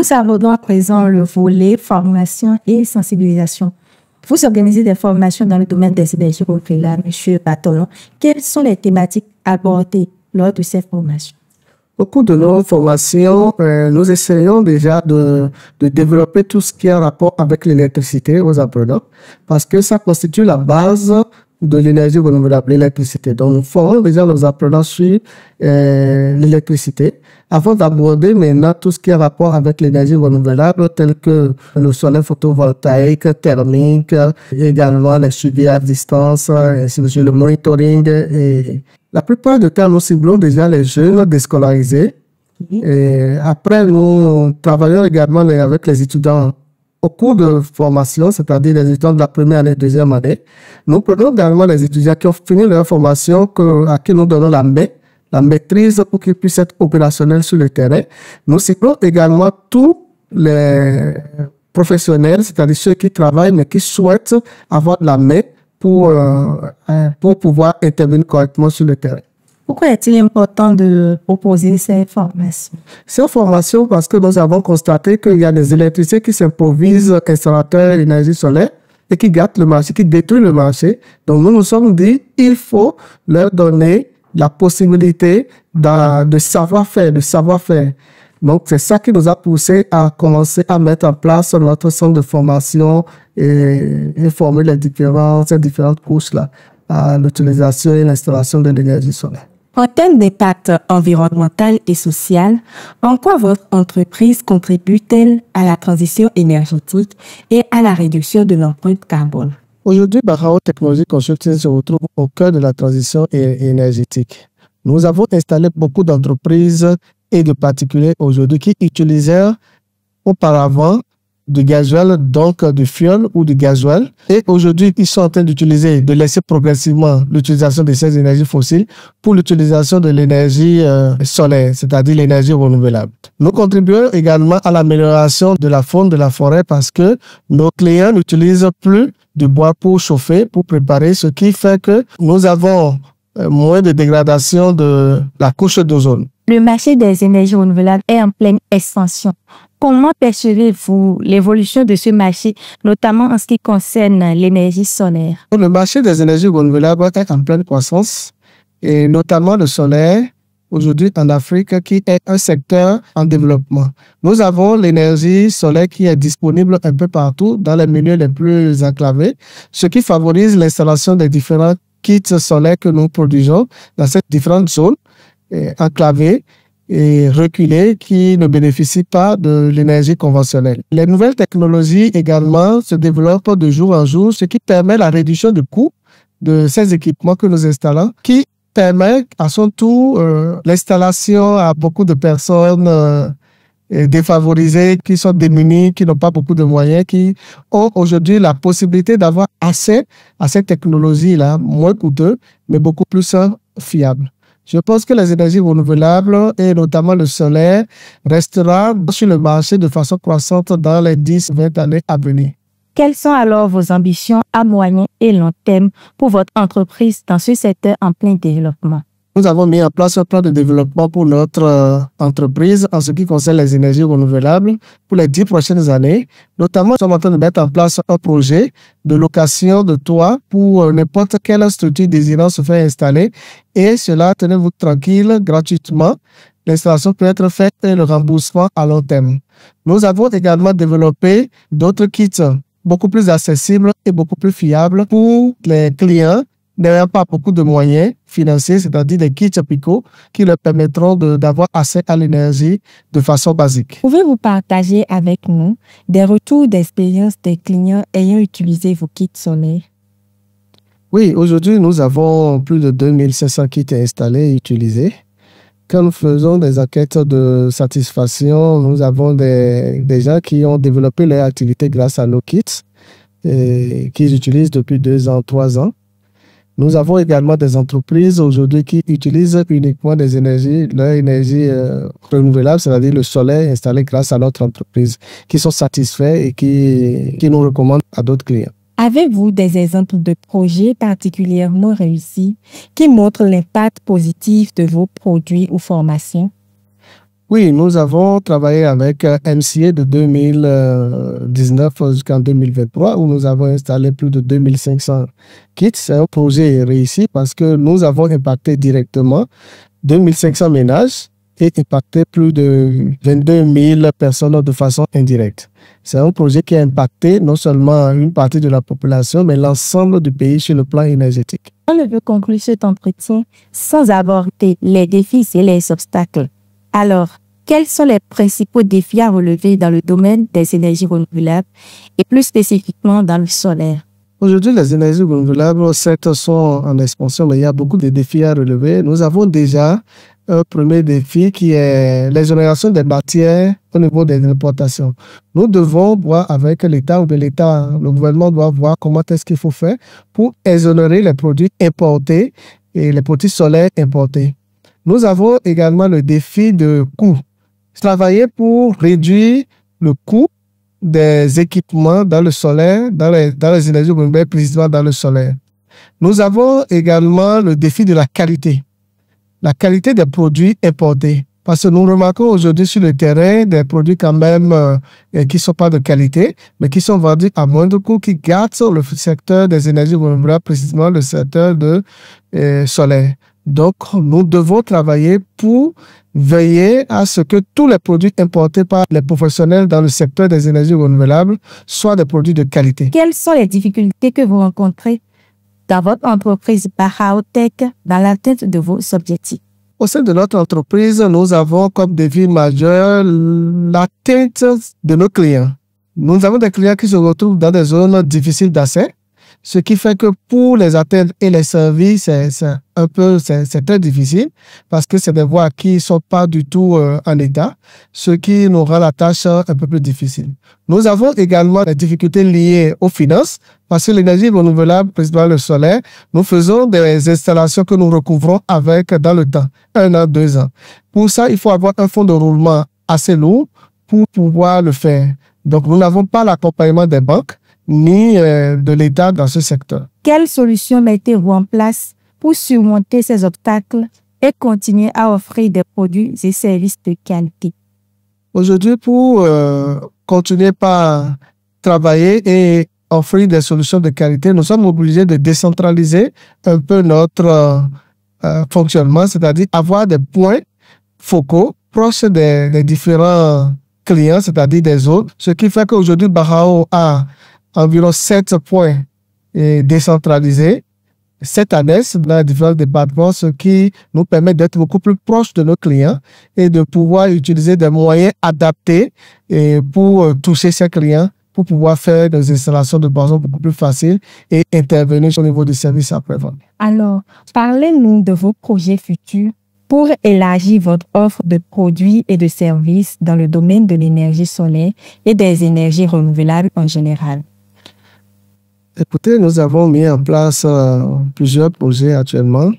Nous abordons à présent le volet formation et sensibilisation. Vous organisez des formations dans le domaine des énergies renouvelables, M. Bartolon. Quelles sont les thématiques abordées lors de ces formations? Au cours de nos formations, nous essayons déjà de développer tout ce qui a rapport avec l'électricité aux apprenants, parce que ça constitue la base de l'énergie renouvelable, l'électricité. Donc, nous formons déjà nos apprenants sur l'électricité, avant d'aborder maintenant tout ce qui a rapport avec l'énergie renouvelable, tel que le solaire photovoltaïque, thermique, également les suivis à distance, le monitoring. Et la plupart du temps, nous ciblons déjà les jeunes déscolarisés. Et après, nous travaillons également avec les étudiants au cours de formation, c'est-à-dire les étudiants de la première année, deuxième année. Nous prenons également les étudiants qui ont fini leur formation, à qui nous donnons la maîtrise pour qu'ils puissent être opérationnels sur le terrain. Nous ciblons également tous les professionnels, c'est-à-dire ceux qui travaillent mais qui souhaitent avoir de la main pour pouvoir intervenir correctement sur le terrain. Pourquoi est-il important de proposer ces formations? Ces formations, parce que nous avons constaté qu'il y a des électriciens qui s'improvisent installateurs d'énergie solaire et qui gâtent le marché, qui détruisent le marché. Donc nous nous sommes dit, il faut leur donner la possibilité de savoir-faire, Donc c'est ça qui nous a poussé à commencer à mettre en place notre centre de formation et former ces différentes couches-là à l'utilisation et l'installation de l'énergie solaire. En termes d'impact environnemental et social, en quoi votre entreprise contribue-t-elle à la transition énergétique et à la réduction de l'empreinte carbone? Aujourd'hui, Barao Technology Consulting se retrouve au cœur de la transition énergétique. Nous avons installé beaucoup d'entreprises et de particuliers aujourd'hui qui utilisaient auparavant du gasoil, donc du fioul ou du gasoil. Et aujourd'hui, ils sont en train de laisser progressivement l'utilisation de ces énergies fossiles pour l'utilisation de l'énergie solaire, c'est-à-dire l'énergie renouvelable. Nous contribuons également à l'amélioration de la faune de la forêt parce que nos clients n'utilisent plus de bois pour chauffer, pour préparer, ce qui fait que nous avons moins de dégradation de la couche d'ozone. Le marché des énergies renouvelables est en pleine expansion. Comment percevez-vous l'évolution de ce marché, notamment en ce qui concerne l'énergie solaire? Le marché des énergies renouvelables est en pleine croissance, et notamment le solaire, aujourd'hui en Afrique, qui est un secteur en développement. Nous avons l'énergie solaire qui est disponible un peu partout dans les milieux les plus enclavés, ce qui favorise l'installation des différents kits solaires que nous produisons dans ces différentes zones enclavées et reculées qui ne bénéficient pas de l'énergie conventionnelle. Les nouvelles technologies également se développent de jour en jour, ce qui permet la réduction du coût de ces équipements que nous installons, qui permet à son tour l'installation à beaucoup de personnes défavorisées, qui sont démunies, qui n'ont pas beaucoup de moyens, qui ont aujourd'hui la possibilité d'avoir accès à cette technologie-là, moins coûteux, mais beaucoup plus fiable. Je pense que les énergies renouvelables, et notamment le solaire, restera sur le marché de façon croissante dans les 10-20 années à venir. Quelles sont alors vos ambitions à moyen et long terme pour votre entreprise dans ce secteur en plein développement? Nous avons mis en place un plan de développement pour notre entreprise en ce qui concerne les énergies renouvelables pour les 10 prochaines années. Notamment, nous sommes en train de mettre en place un projet de location de toit pour n'importe quelle structure désirant se faire installer. Et cela, tenez-vous tranquille, gratuitement. L'installation peut être faite et le remboursement à long terme. Nous avons également développé d'autres kits beaucoup plus accessibles et beaucoup plus fiables pour les clients n'ayant pas beaucoup de moyens financiers, c'est-à-dire des kits Pico qui leur permettront d'avoir accès à l'énergie de façon basique. Pouvez-vous partager avec nous des retours d'expérience des clients ayant utilisé vos kits solaires? Oui, aujourd'hui, nous avons plus de 2500 kits installés et utilisés. Quand nous faisons des enquêtes de satisfaction, nous avons des gens qui ont développé leur activité grâce à nos kits et qu'ils utilisent depuis 2 ans, 3 ans. Nous avons également des entreprises aujourd'hui qui utilisent uniquement leur énergie renouvelable, c'est-à-dire le solaire installé grâce à notre entreprise, qui sont satisfaits et qui nous recommandent à d'autres clients. Avez-vous des exemples de projets particulièrement réussis qui montrent l'impact positif de vos produits ou formations? Oui, nous avons travaillé avec MCA de 2019 jusqu'en 2023 où nous avons installé plus de 2500 kits. C'est un projet réussi parce que nous avons impacté directement 2500 ménages et impacté plus de 22 000 personnes de façon indirecte. C'est un projet qui a impacté non seulement une partie de la population, mais l'ensemble du pays sur le plan énergétique. On ne peut conclure cet entretien sans aborder les défis et les obstacles. Alors, quels sont les principaux défis à relever dans le domaine des énergies renouvelables et plus spécifiquement dans le solaire? Aujourd'hui, les énergies renouvelables, certes, sont en expansion, mais il y a beaucoup de défis à relever. Nous avons déjà un premier défi qui est l'exonération des matières au niveau des importations. Nous devons voir avec l'État, ou de l'État, le gouvernement doit voir comment est-ce qu'il faut faire pour exonérer les produits importés et les produits solaires importés. Nous avons également le défi de coût. Travailler pour réduire le coût des équipements dans le solaire, dans les énergies renouvelables, précisément dans le solaire. Nous avons également le défi de la qualité des produits importés. Parce que nous remarquons aujourd'hui sur le terrain des produits quand même qui ne sont pas de qualité, mais qui sont vendus à moindre coût, qui gâtent le secteur des énergies renouvelables, précisément le secteur de solaire. Donc, nous devons travailler pour veiller à ce que tous les produits importés par les professionnels dans le secteur des énergies renouvelables soient des produits de qualité. Quelles sont les difficultés que vous rencontrez dans votre entreprise Bahaotech dans l'atteinte de vos objectifs? Au sein de notre entreprise, nous avons comme défi majeur l'atteinte de nos clients. Nous avons des clients qui se retrouvent dans des zones difficiles d'accès, ce qui fait que pour les atteindre et les servir, c'est très difficile parce que c'est des voies qui ne sont pas du tout en état, ce qui nous rend la tâche un peu plus difficile. Nous avons également des difficultés liées aux finances parce que l'énergie renouvelable, principalement le solaire, nous faisons des installations que nous recouvrons avec dans le temps, 1 an, 2 ans. Pour ça, il faut avoir un fonds de roulement assez lourd pour pouvoir le faire. Donc, nous n'avons pas l'accompagnement des banques ni de l'État dans ce secteur. Quelles solutions mettez-vous en place pour surmonter ces obstacles et continuer à offrir des produits et services de qualité? Aujourd'hui, pour continuer par travailler et offrir des solutions de qualité, nous sommes obligés de décentraliser un peu notre fonctionnement, c'est-à-dire avoir des points focaux proches des différents clients, c'est-à-dire des autres, ce qui fait qu'aujourd'hui, Bahao a environ 7 points décentralisés, 7 annexes dans les différents départements, ce qui nous permet d'être beaucoup plus proches de nos clients et de pouvoir utiliser des moyens adaptés pour toucher ces clients, pour pouvoir faire des installations de façon beaucoup plus facile et intervenir au niveau du service après-vente. Alors, parlez-nous de vos projets futurs pour élargir votre offre de produits et de services dans le domaine de l'énergie solaire et des énergies renouvelables en général. Écoutez, nous avons mis en place plusieurs projets actuellement,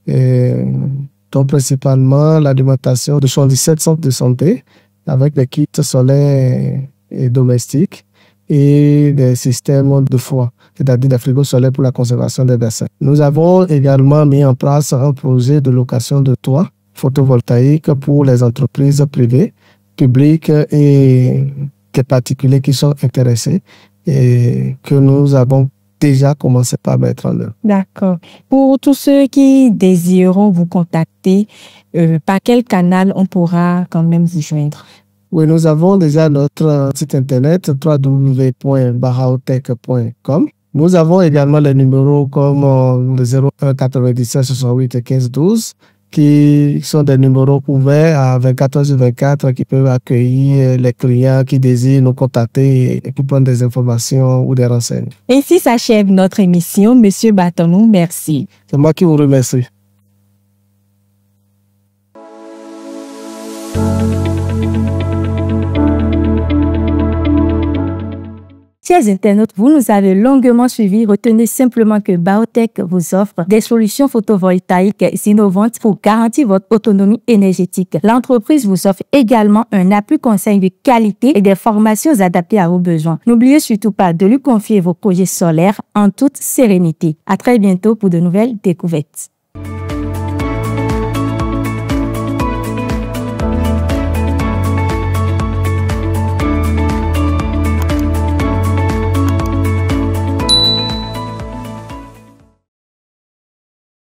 dont principalement l'alimentation de 77 centres de santé avec des kits solaires et domestiques et des systèmes de froid, c'est-à-dire des frigos solaires pour la conservation des bassins. Nous avons également mis en place un projet de location de toits photovoltaïques pour les entreprises privées, publiques et des particuliers qui sont intéressés et que nous avons déjà commencé par mettre en œuvre. D'accord. Pour tous ceux qui désireront vous contacter, par quel canal on pourra quand même vous joindre? Oui, nous avons déjà notre site internet www.bahaotech.com. Nous avons également les numéros comme le 01 97 68 15 12 qui sont des numéros ouverts à 24h/24 qui peuvent accueillir les clients qui désirent nous contacter et pour prendre des informations ou des renseignements. Ainsi s'achève notre émission. Monsieur Batonou, merci. C'est moi qui vous remercie. Chers internautes, vous nous avez longuement suivis. Retenez simplement que Bahaotech vous offre des solutions photovoltaïques innovantes pour garantir votre autonomie énergétique. L'entreprise vous offre également un appui conseil de qualité et des formations adaptées à vos besoins. N'oubliez surtout pas de lui confier vos projets solaires en toute sérénité. À très bientôt pour de nouvelles découvertes.